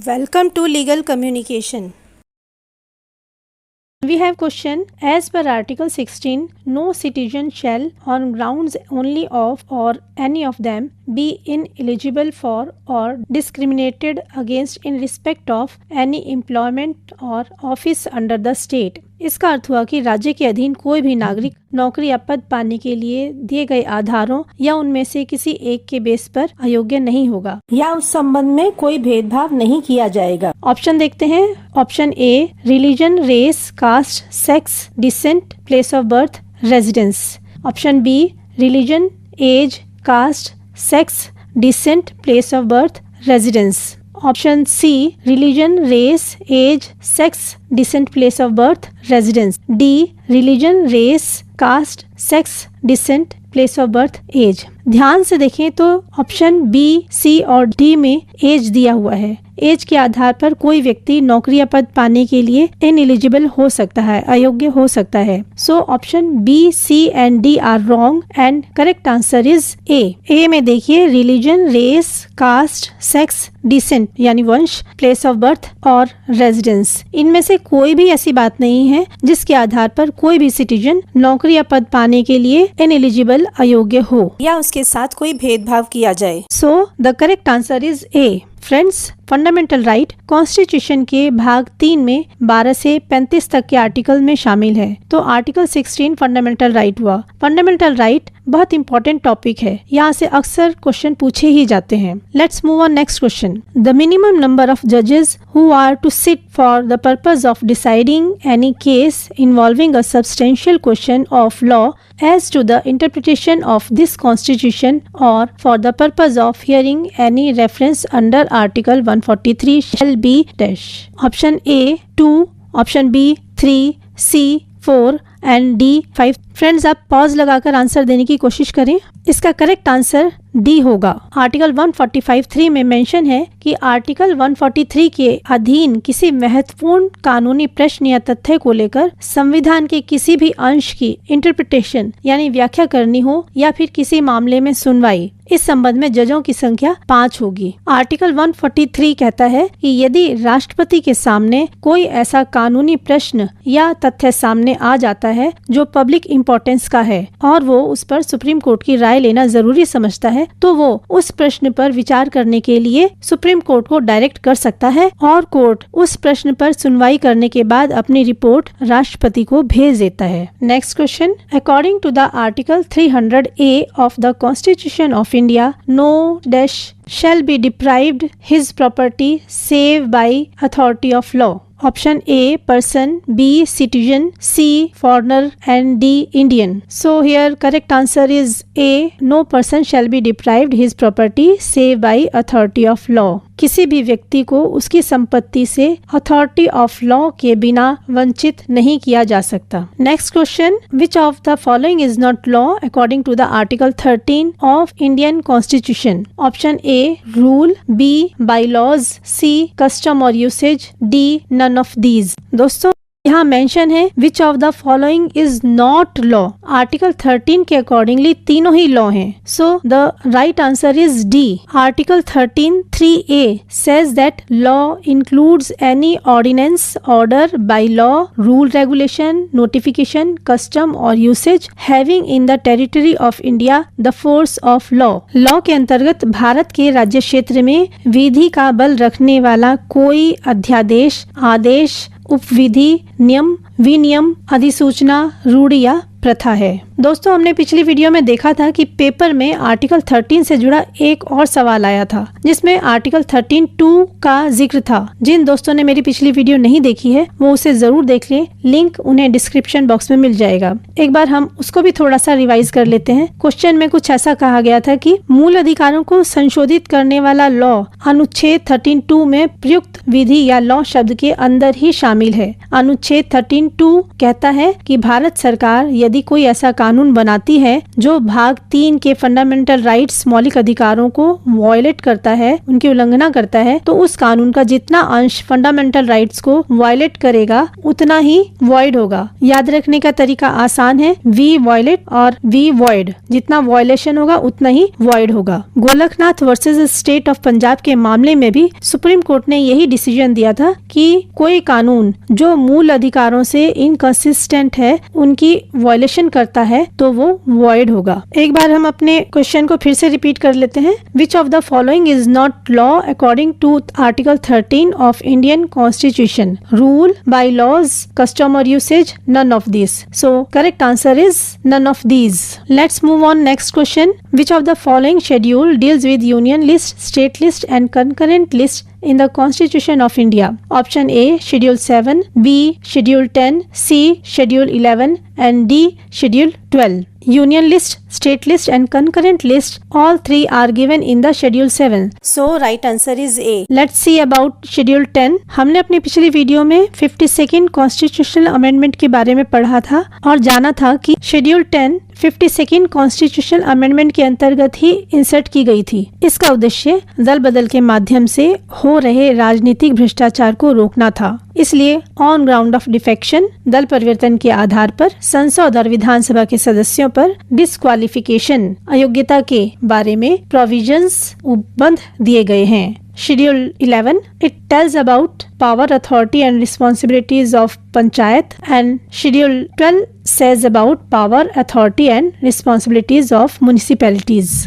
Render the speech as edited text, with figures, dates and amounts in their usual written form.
Welcome to Legal Communication. We have question, as per Article 16, no citizen shall, on grounds only of or any of them, be ineligible for or discriminated against in respect of any employment or office under the state. इसका अर्थ हुआ कि राज्य के अधीन कोई भी नागरिक नौकरी या पद पाने के लिए दिए गए आधारों या उनमें से किसी एक के बेस पर अयोग्य नहीं होगा या उस संबंध में कोई भेदभाव नहीं किया जाएगा। ऑप्शन देखते हैं। Option A, religion, race, caste, sex, descent, place of birth, residence. Option B, religion, age, caste, sex, descent, place of birth, residence. Option C, religion, race, age, sex, descent, place of birth, residence. D, religion, race, caste, sex, descent, place of birth, age. ध्यान से देखें तो option B, सी और D में as दिया हुआ है। As के आधार पर कोई व्यक्ति नौकरी या पद पाने के लिए इनएलिजिबल हो सकता है, अयोग्य हो सकता है। So option B, C and D are wrong and correct answer is A. A में देखिए, religion, race, caste, sex, descent यानी वंश, प्लेस ऑफ बर्थ और रेजिडेंस, इनमें से कोई भी ऐसी बात नहीं है जिसके आधार पर कोई भी सिटीजन नौकरी या पद पाने के लिए इनएलिजिबल, अयोग्य हो या उसके साथ कोई भेदभाव किया जाए। So the correct answer is A. Friends, fundamental right constitution के भाग 3 में 12 से 35 तक के आर्टिकल में शामिल है। तो आर्टिकल 16 फंडामेंटल राइट हुआ। फंडामेंटल राइट बहुत इंपॉर्टेंट टॉपिक है, यहाँ से अक्सर क्वेश्चन पूछे ही जाते हैं। Let's move on next question. The minimum number of जजेस who are to sit for the purpose of deciding any case involving a substantial question of law as to the interpretation of this constitution or for the purpose of hearing any reference under article 143 shall be dash. Option A 2, option B 3, C 4 and D 5। Friends, आप pause लगाकर answer देने की कोशिश करें। इसका correct answer D होगा। Article 145(3) में mention है कि आर्टिकल 143 के अधीन किसी महत्वपूर्ण कानूनी प्रश्न या तथ्य को लेकर संविधान के किसी भी अंश की इंटरप्रिटेशन यानी व्याख्या करनी हो या फिर किसी मामले में सुनवाई, इस संबंध में जजों की संख्या 5 होगी। आर्टिकल 143 कहता है कि यदि राष्ट्रपति के सामने कोई ऐसा कानूनी प्रश्न या तथ्य सामने आ जाता है जो पब्लिक इम्पोर्टेंस का है और वो उस पर सुप्रीम कोर्ट की राय लेना जरूरी समझता है, तो वो उस प्रश्न पर विचार करने के लिए सुप्रीम कोर्ट को डायरेक्ट कर सकता है और कोर्ट उस प्रश्न पर सुनवाई करने के बाद अपनी रिपोर्ट राष्ट्रपति को भेज देता है। Next question, according to the article 300A of the constitution of India, no dash shall be deprived his property save by authority of law. Option A, person, B, citizen, C, foreigner and D, Indian. So here correct answer is A, no person shall be deprived his property save by authority of law. किसी भी व्यक्ति को उसकी संपत्ति से authority of law के बिना वंचित नहीं किया जा सकता। Next question, which of the following is not law according to the article 13 of Indian constitution? Option A, rule, B, bye laws, C, custom और usage, D, none of these. दोस्तों, यहाँ मेंशन है which of the following is not law. Article 13 के accordingly तीनों ही law हैं। So the right answer is D. Article 13(3)(a says that law includes any ordinance, order, bylaw, rule, regulation, notification, custom or usage having in the territory of India the force of law. Law के अंतर्गत भारत के राज्य क्षेत्र में विधि का बल रखने वाला कोई अध्यादेश, आदेश, उपविधि, नियम, विनियम, अधिसूचना, रूढ़ या प्रथा है। दोस्तों, हमने पिछली वीडियो में देखा था कि पेपर में आर्टिकल 13 से जुड़ा एक और सवाल आया था जिसमें आर्टिकल 13(2) का जिक्र था। जिन दोस्तों ने मेरी पिछली वीडियो नहीं देखी है वो उसे जरूर देख लें, लिंक उन्हें डिस्क्रिप्शन बॉक्स में मिल जाएगा। एक बार हम उसको भी थोड़ा सा रिवाइज कर लेते हैं। क्वेश्चन में कुछ ऐसा कहा गया था कि मूल अधिकारों को संशोधित करने वाला लॉ अनुच्छेद 13(2) में प्रयुक्त विधि या लॉ शब्द के अंदर ही शामिल है। अनुच्छेद 13(2) कहता है कि भारत सरकार यदि कोई ऐसा कानून बनाती है जो भाग 3 के फंडामेंटल राइट्स मौलिक अधिकारों को वायलेट करता है, उनकी उल्लंघना करता है, तो उस कानून का जितना अंश फंडामेंटल राइट्स को वायलेट करेगा उतना ही वॉइड होगा। याद रखने का तरीका आसान है, वी वायलेट और वी वॉइड, जितना वायलेशन होगा उतना ही वॉइड होगा। Golaknath versus state of Punjab के मामले में भी सुप्रीम कोर्ट ने यही डिसीजन दिया था कि कोई कानून जो मूल अधिकारों से इनकंसिस्टेंट है, उनकी वायलेशन करता है, तो वो वॉइड होगा। एक बार हम अपने क्वेश्चन को फिर से रिपीट कर लेते हैं। Which of the following is not law according to article 13 of Indian constitution? Rule, by laws, custom और usage, none of these. So correct answer is none of these. Let's move on next question. Which of the following schedule deals with union list, state list and concurrent list in the Constitution of India? Option A, Schedule 7, B, Schedule 10, C, Schedule 11 and D, Schedule 12. Union list, state list and concurrent list, all three are given in the Schedule 7. So right answer is A. Let's see about Schedule 10. हमने अपनी पिछली video में 52nd constitutional amendment के बारे में पढ़ा था और जाना था कि Schedule 10 52nd कॉन्स्टिट्यूशनल अमेंडमेंट के अंतर्गत ही इंसर्ट की गई थी। इसका उद्देश्य दल बदल के माध्यम से हो रहे राजनीतिक भ्रष्टाचार को रोकना था। इसलिए ऑन ग्राउंड ऑफ डिफेक्शन, दल परिवर्तन के आधार पर संसद और विधानसभा के सदस्यों पर डिस्क्वालिफिकेशन, अयोग्यता के बारे में प्रोविजंस उपबंध दिए गए हैं। Schedule 11, it tells about power, authority and responsibilities of panchayat, and Schedule 12 says about power, authority and responsibilities of municipalities.